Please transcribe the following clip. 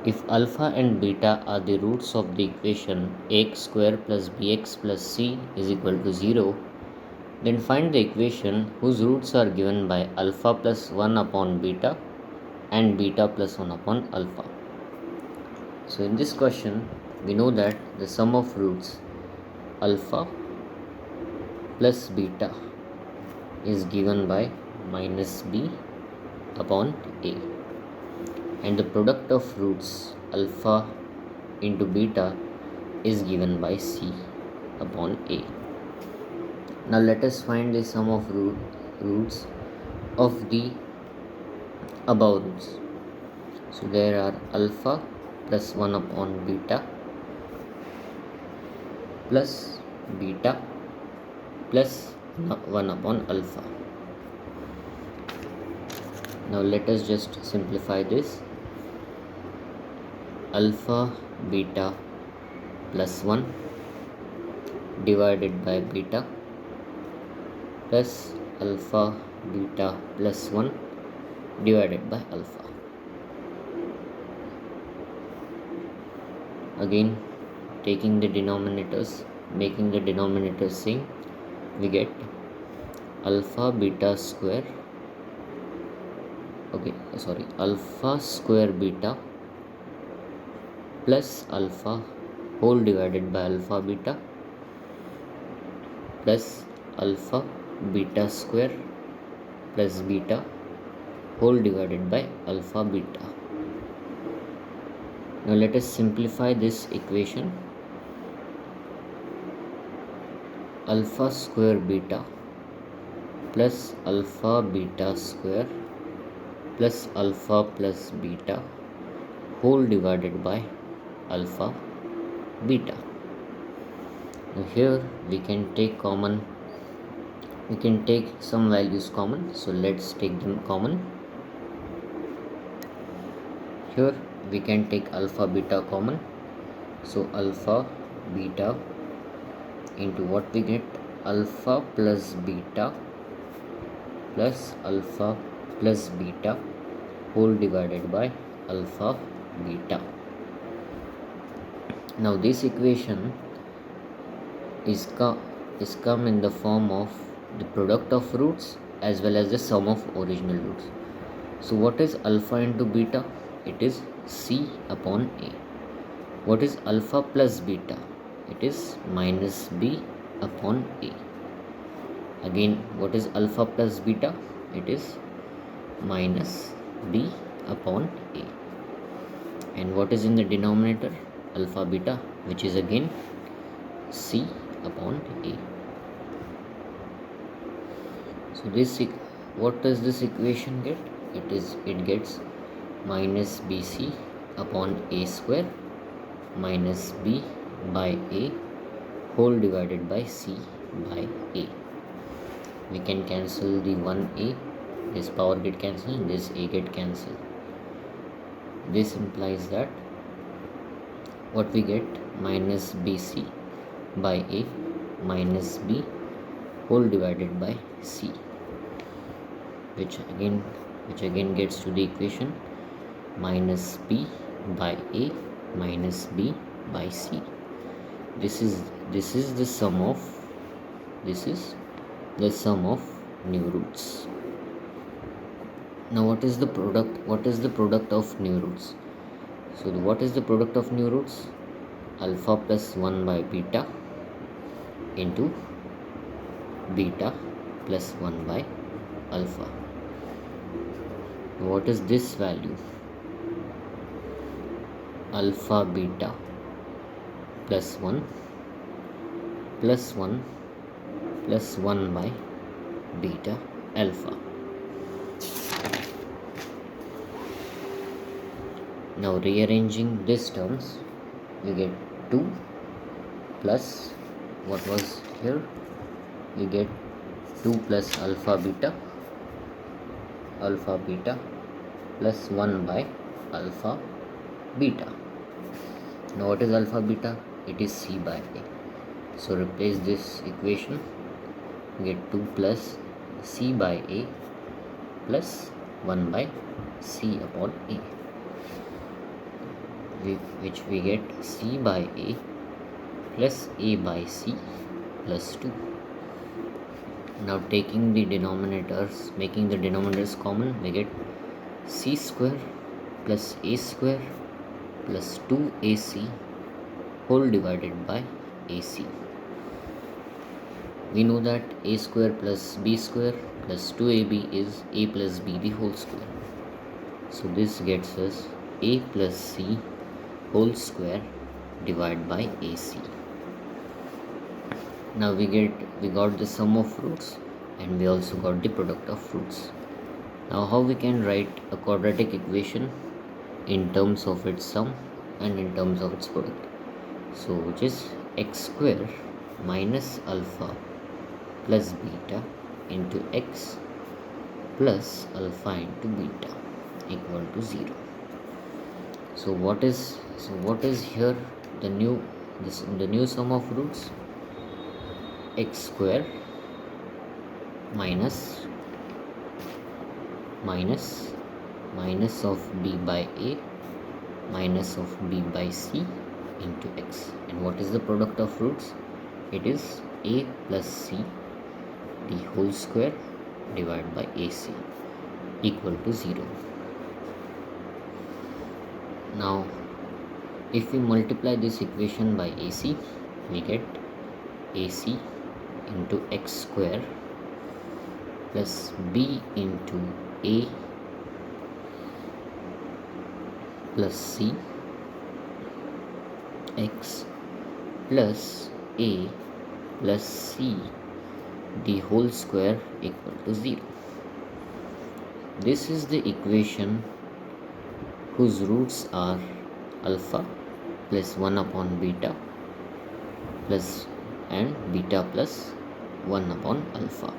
If alpha and beta are the roots of the equation ax square plus bx plus c is equal to 0, then find the equation whose roots are given by alpha plus 1 upon beta and beta plus 1 upon alpha. So in this question, we know that the sum of roots alpha plus beta is given by minus b upon a, and the product of roots alpha into beta is given by c upon a. Now let us find the sum of roots of the above roots. So there are alpha plus 1 upon beta plus beta plus 1 upon alpha. Now let us just simplify this. Alpha beta plus 1 divided by beta plus alpha beta plus 1 divided by alpha. Again, taking the denominators, making the denominators same, we get alpha square beta plus alpha whole divided by alpha beta plus alpha beta square plus beta whole divided by alpha beta. Now let us simplify this equation. Alpha square beta plus alpha beta square plus alpha plus beta whole divided by alpha beta. Now here we can take some values common, so let's take them common. Here we can take alpha beta common, so alpha beta into what we get, alpha plus beta plus alpha plus beta whole divided by alpha beta. Now this equation is come in the form of the product of roots as well as the sum of original roots. So what is alpha into beta? It is c upon a. What is alpha plus beta? It is minus b upon a. Again, what is alpha plus beta? It is minus b upon a. And what is in the denominator? Alpha beta, which is again c upon a. So what does this equation get? It gets minus bc upon a square minus b by a whole divided by c by a. We can cancel the 1a, this power get cancelled, this a get cancelled. This implies that what we get, minus bc by a minus b whole divided by c, which again gets to the equation minus b by a minus b by c. This is the sum of new roots. Now what is the product of new roots? So what is the product of new roots? Alpha plus 1 by beta into beta plus 1 by alpha. What is this value? Alpha beta plus 1 plus 1 plus 1 by beta alpha. Now rearranging these terms, we get 2 plus what was here, we get 2 plus alpha beta plus 1 by alpha beta. Now what is alpha beta? It is c by a. So replace this equation, get 2 plus c by a plus 1 by c upon a. which we get c by a plus a by c plus 2. Now making the denominators common, we get c square plus a square plus 2ac whole divided by ac. We know that a square plus b square plus 2ab is a plus b the whole square. So this gets us a plus c whole square divided by ac. Now we got the sum of roots and we also got the product of roots. Now how we can write a quadratic equation in terms of its sum and in terms of its product. So which is x square minus alpha plus beta into x plus alpha into beta equal to 0. So what is here the new sum of roots? X square minus of b by a minus of b by c into x. And what is the product of roots? It is a plus c the whole square divided by ac equal to 0. Now if we multiply this equation by ac, we get ac into x square plus b into a plus c x plus a plus c the whole square equal to 0. This is the equation whose roots are alpha plus 1 upon beta plus and beta plus 1 upon alpha.